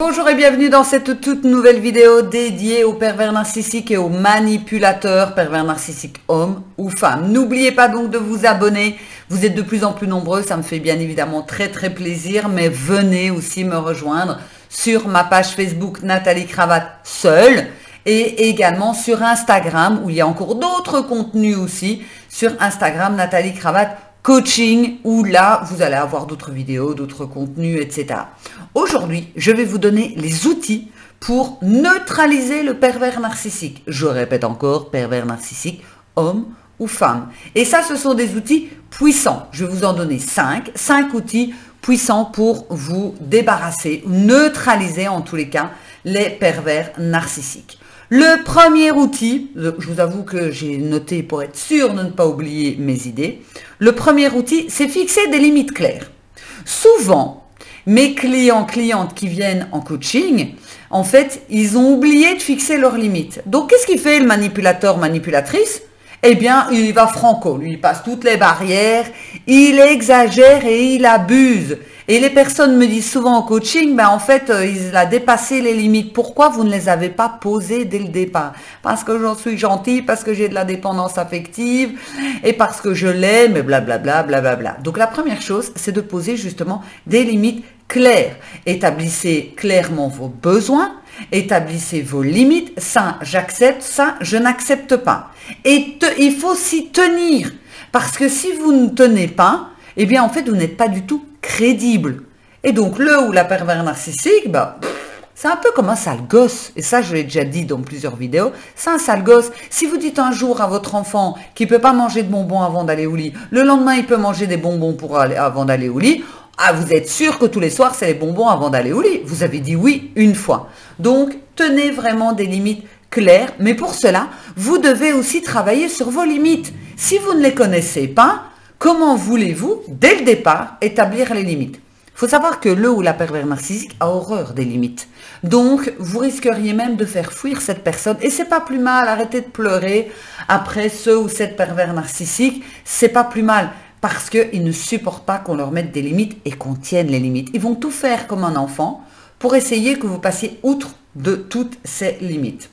Bonjour et bienvenue dans cette toute nouvelle vidéo dédiée aux pervers narcissiques et aux manipulateurs pervers narcissiques hommes ou femmes. N'oubliez pas donc de vous abonner, vous êtes de plus en plus nombreux, ça me fait bien évidemment très plaisir, mais venez aussi me rejoindre sur ma page Facebook Nathalie Cravatte seule et également sur Instagram où il y a encore d'autres contenus aussi, sur Instagram Nathalie Cravatte Coaching, où là, vous allez avoir d'autres vidéos, d'autres contenus, etc. Aujourd'hui, je vais vous donner les outils pour neutraliser le pervers narcissique. Je répète encore, pervers narcissique, homme ou femme. Et ça, ce sont des outils puissants. Je vais vous en donner 5 outils puissants pour vous débarrasser, neutraliser en tous les cas, les pervers narcissiques. Le premier outil, je vous avoue que j'ai noté pour être sûr de ne pas oublier mes idées. Le premier outil, c'est fixer des limites claires. Souvent, mes clientes qui viennent en coaching, en fait, ils ont oublié de fixer leurs limites. Donc, qu'est-ce qu'il fait le manipulateur, manipulatrice? Eh bien, il va franco, lui, il passe toutes les barrières, il exagère et il abuse. Et les personnes me disent souvent au coaching, ben en fait, il a dépassé les limites. Pourquoi vous ne les avez pas posées dès le départ? Parce que j'en suis gentille, parce que j'ai de la dépendance affective, et parce que je l'aime, et blablabla, blablabla. Donc la première chose, c'est de poser justement des limites claires. Établissez clairement vos besoins, établissez vos limites. Ça, j'accepte, ça, je n'accepte pas. Et il faut s'y tenir. Parce que si vous ne tenez pas, eh bien en fait, vous n'êtes pas du tout crédible. Et donc, le ou la pervers narcissique, bah, c'est un peu comme un sale gosse. Et ça, je l'ai déjà dit dans plusieurs vidéos. C'est un sale gosse. Si vous dites un jour à votre enfant qu'il ne peut pas manger de bonbons avant d'aller au lit, le lendemain, il peut manger des bonbons avant d'aller au lit, ah, vous êtes sûr que tous les soirs, c'est les bonbons avant d'aller au lit. Vous avez dit oui une fois. Donc, tenez vraiment des limites claires. Mais pour cela, vous devez aussi travailler sur vos limites. Si vous ne les connaissez pas, comment voulez-vous, dès le départ, établir les limites? Il faut savoir que le ou la pervers narcissique a horreur des limites. Donc, vous risqueriez même de faire fuir cette personne. Et c'est pas plus mal, arrêtez de pleurer après ce ou cette pervers narcissique. C'est pas plus mal parce qu'ils ne supportent pas qu'on leur mette des limites et qu'on tienne les limites. Ils vont tout faire comme un enfant pour essayer que vous passiez outre de toutes ces limites.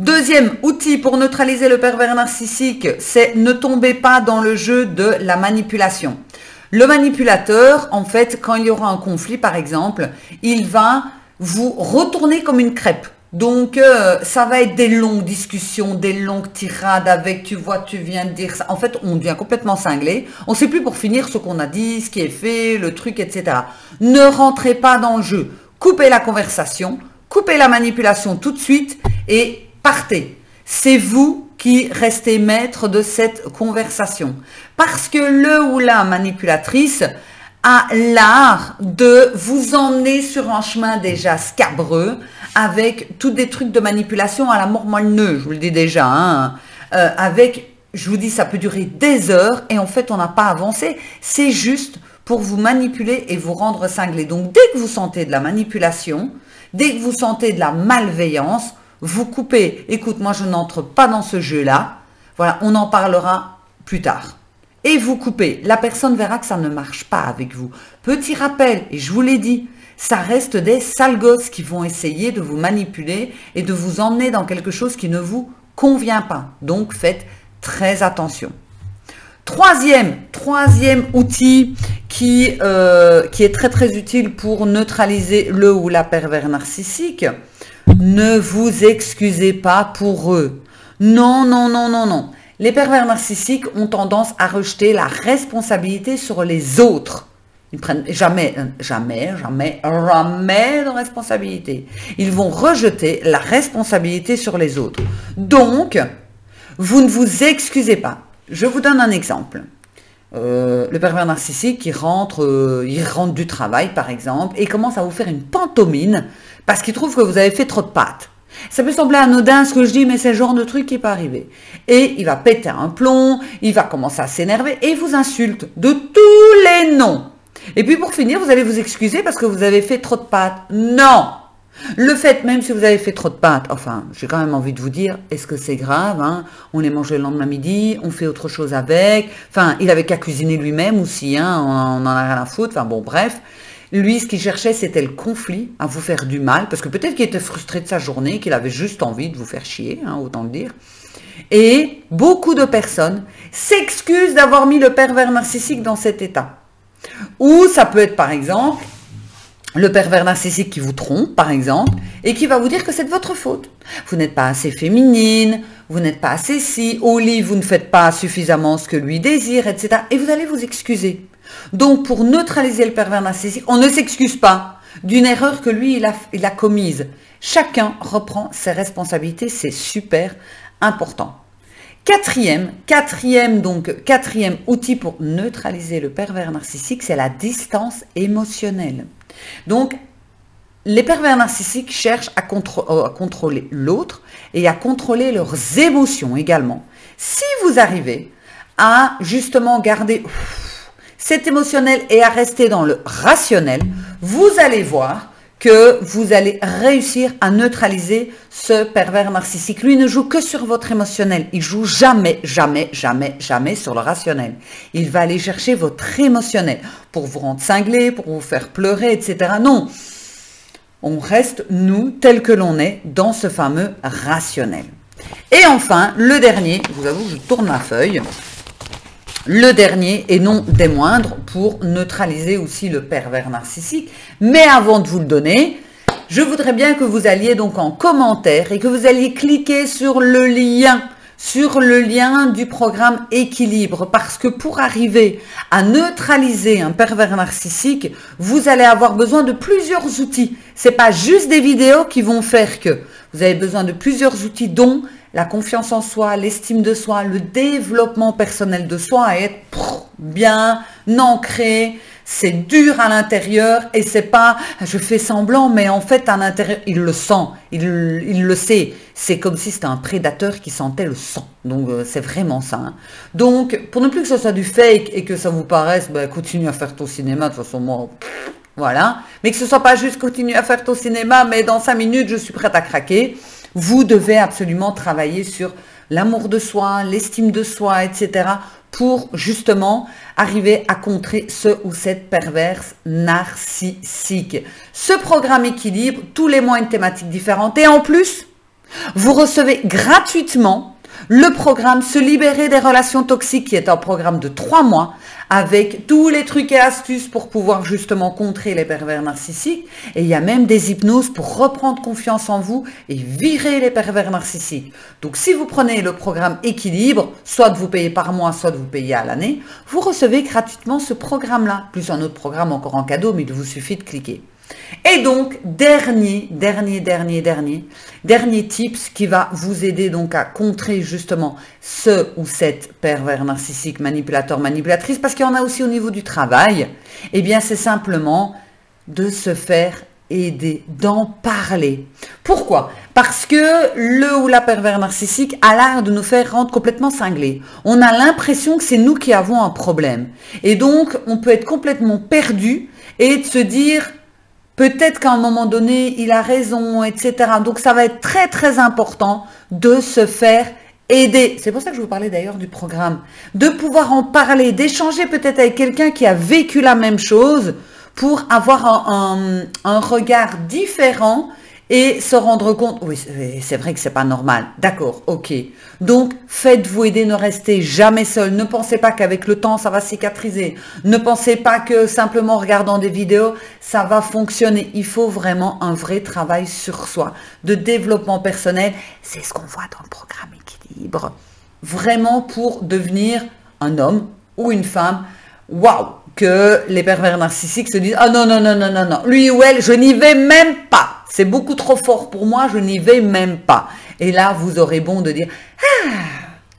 Deuxième outil pour neutraliser le pervers narcissique, c'est ne tombez pas dans le jeu de la manipulation. Le manipulateur, en fait, quand il y aura un conflit, par exemple, il va vous retourner comme une crêpe. Donc, ça va être des longues discussions, des longues tirades avec, tu vois, tu viens de dire ça. En fait, on devient complètement cinglé. On ne sait plus pour finir ce qu'on a dit, ce qui est fait, le truc, etc. Ne rentrez pas dans le jeu. Coupez la conversation, coupez la manipulation tout de suite et partez. C'est vous qui restez maître de cette conversation. Parce que le ou la manipulatrice a l'art de vous emmener sur un chemin déjà scabreux avec tous des trucs de manipulation à la mormonneuse, je vous le dis déjà. Hein, je vous dis, ça peut durer des heures et en fait, on n'a pas avancé. C'est juste pour vous manipuler et vous rendre cinglé. Donc, dès que vous sentez de la manipulation, dès que vous sentez de la malveillance, vous coupez. Écoute, moi, je n'entre pas dans ce jeu-là. Voilà, on en parlera plus tard. Et vous coupez. La personne verra que ça ne marche pas avec vous. Petit rappel, et je vous l'ai dit, ça reste des sales gosses qui vont essayer de vous manipuler et de vous emmener dans quelque chose qui ne vous convient pas. Donc, faites très attention. Troisième outil qui est très utile pour neutraliser le ou la pervers narcissique. Ne vous excusez pas pour eux. Non, non, non, non, non. Les pervers narcissiques ont tendance à rejeter la responsabilité sur les autres. Ils prennent jamais de responsabilité. Ils vont rejeter la responsabilité sur les autres. Donc, vous ne vous excusez pas. Je vous donne un exemple. Le pervers narcissique, il rentre du travail, par exemple, et il commence à vous faire une pantomime parce qu'il trouve que vous avez fait trop de pâtes. Ça peut sembler anodin ce que je dis, mais c'est le genre de truc qui peut arriver. Et il va péter un plomb, il va commencer à s'énerver et il vous insulte de tous les noms. Et puis pour finir, vous allez vous excuser parce que vous avez fait trop de pâtes. Non! Le fait, même si vous avez fait trop de pâtes, enfin, j'ai quand même envie de vous dire, est-ce que c'est grave, hein? On les mange le lendemain midi, on fait autre chose avec. Enfin, il avait qu'à cuisiner lui-même aussi, hein? On en a rien à foutre. Enfin bon, bref. Lui, ce qu'il cherchait, c'était le conflit, à vous faire du mal, parce que peut-être qu'il était frustré de sa journée, qu'il avait juste envie de vous faire chier, hein, autant le dire. Et beaucoup de personnes s'excusent d'avoir mis le pervers narcissique dans cet état. Ou ça peut être, par exemple, le pervers narcissique qui vous trompe, par exemple, et qui va vous dire que c'est de votre faute. Vous n'êtes pas assez féminine, vous n'êtes pas assez si, au lit, vous ne faites pas suffisamment ce que lui désire, etc. Et vous allez vous excuser. Donc, pour neutraliser le pervers narcissique, on ne s'excuse pas d'une erreur que lui, il a commise. Chacun reprend ses responsabilités, c'est super important. Quatrième outil pour neutraliser le pervers narcissique, c'est la distance émotionnelle. Donc, les pervers narcissiques cherchent à contrôler l'autre et à contrôler leurs émotions également. Si vous arrivez à justement garder cet émotionnel et à rester dans le rationnel, vous allez voir que vous allez réussir à neutraliser ce pervers narcissique. Lui ne joue que sur votre émotionnel. Il joue jamais sur le rationnel. Il va aller chercher votre émotionnel pour vous rendre cinglé, pour vous faire pleurer, etc. Non, on reste, nous, tels que l'on est, dans ce fameux rationnel. Et enfin, le dernier, je vous avoue, je tourne ma feuille. Le dernier, et non des moindres, pour neutraliser aussi le pervers narcissique. Mais avant de vous le donner, je voudrais bien que vous alliez donc en commentaire et que vous alliez cliquer sur le lien du programme Équilibre. Parce que pour arriver à neutraliser un pervers narcissique, vous allez avoir besoin de plusieurs outils. Ce n'est pas juste des vidéos qui vont faire que. Vous avez besoin de plusieurs outils, dont la confiance en soi, l'estime de soi, le développement personnel de soi, à être bien ancré. C'est dur à l'intérieur et c'est pas je fais semblant, mais en fait à l'intérieur il le sent, il le sait. C'est comme si c'était un prédateur qui sentait le sang. Donc c'est vraiment ça. Hein. Donc pour ne plus que ce soit du fake et que ça vous paraisse, continue à faire ton cinéma, de toute façon moi, voilà. Mais que ce soit pas juste continue à faire ton cinéma, mais dans 5 minutes je suis prête à craquer. Vous devez absolument travailler sur l'amour de soi, l'estime de soi, etc. pour justement arriver à contrer ce ou cette perverse narcissique. Ce programme Équilibre, tous les mois une thématique différente. Et en plus, vous recevez gratuitement le programme Se libérer des relations toxiques, qui est un programme de 3 mois avec tous les trucs et astuces pour pouvoir justement contrer les pervers narcissiques. Et il y a même des hypnoses pour reprendre confiance en vous et virer les pervers narcissiques. Donc si vous prenez le programme Équilibre, soit vous payez par mois, soit vous payez à l'année, vous recevez gratuitement ce programme-là, plus un autre programme encore en cadeau, mais il vous suffit de cliquer. Et donc, dernier tips qui va vous aider donc à contrer justement ce ou cette pervers narcissique, manipulateur, manipulatrice, parce qu'il y en a aussi au niveau du travail, eh bien c'est simplement de se faire aider, d'en parler. Pourquoi? Parce que le ou la pervers narcissique a l'air de nous faire rendre complètement cinglés. On a l'impression que c'est nous qui avons un problème. Et donc, on peut être complètement perdu et de se dire... peut-être qu'à un moment donné, il a raison, etc. Donc, ça va être très important de se faire aider. C'est pour ça que je vous parlais d'ailleurs du programme. De pouvoir en parler, d'échanger peut-être avec quelqu'un qui a vécu la même chose pour avoir un regard différent et se rendre compte, oui, c'est vrai que c'est pas normal. D'accord, ok. Donc, faites-vous aider, ne restez jamais seul. Ne pensez pas qu'avec le temps, ça va cicatriser. Ne pensez pas que simplement en regardant des vidéos, ça va fonctionner. Il faut vraiment un vrai travail sur soi, de développement personnel. C'est ce qu'on voit dans le programme Équilibre. Vraiment pour devenir un homme ou une femme. Waouh! Que les pervers narcissiques se disent « Ah non, lui ou elle, je n'y vais même pas. C'est beaucoup trop fort pour moi, je n'y vais même pas. » Et là, vous aurez bon de dire « Ah,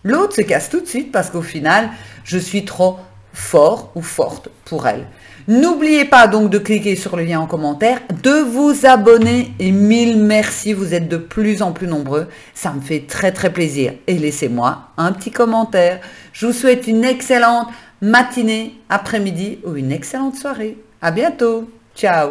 l'autre se casse tout de suite parce qu'au final, je suis trop fort ou forte pour elle. » N'oubliez pas donc de cliquer sur le lien en commentaire, de vous abonner et 1000 merci, vous êtes de plus en plus nombreux. Ça me fait très plaisir. Et laissez-moi un petit commentaire. Je vous souhaite une excellente matinée, après-midi ou une excellente soirée. À bientôt. Ciao.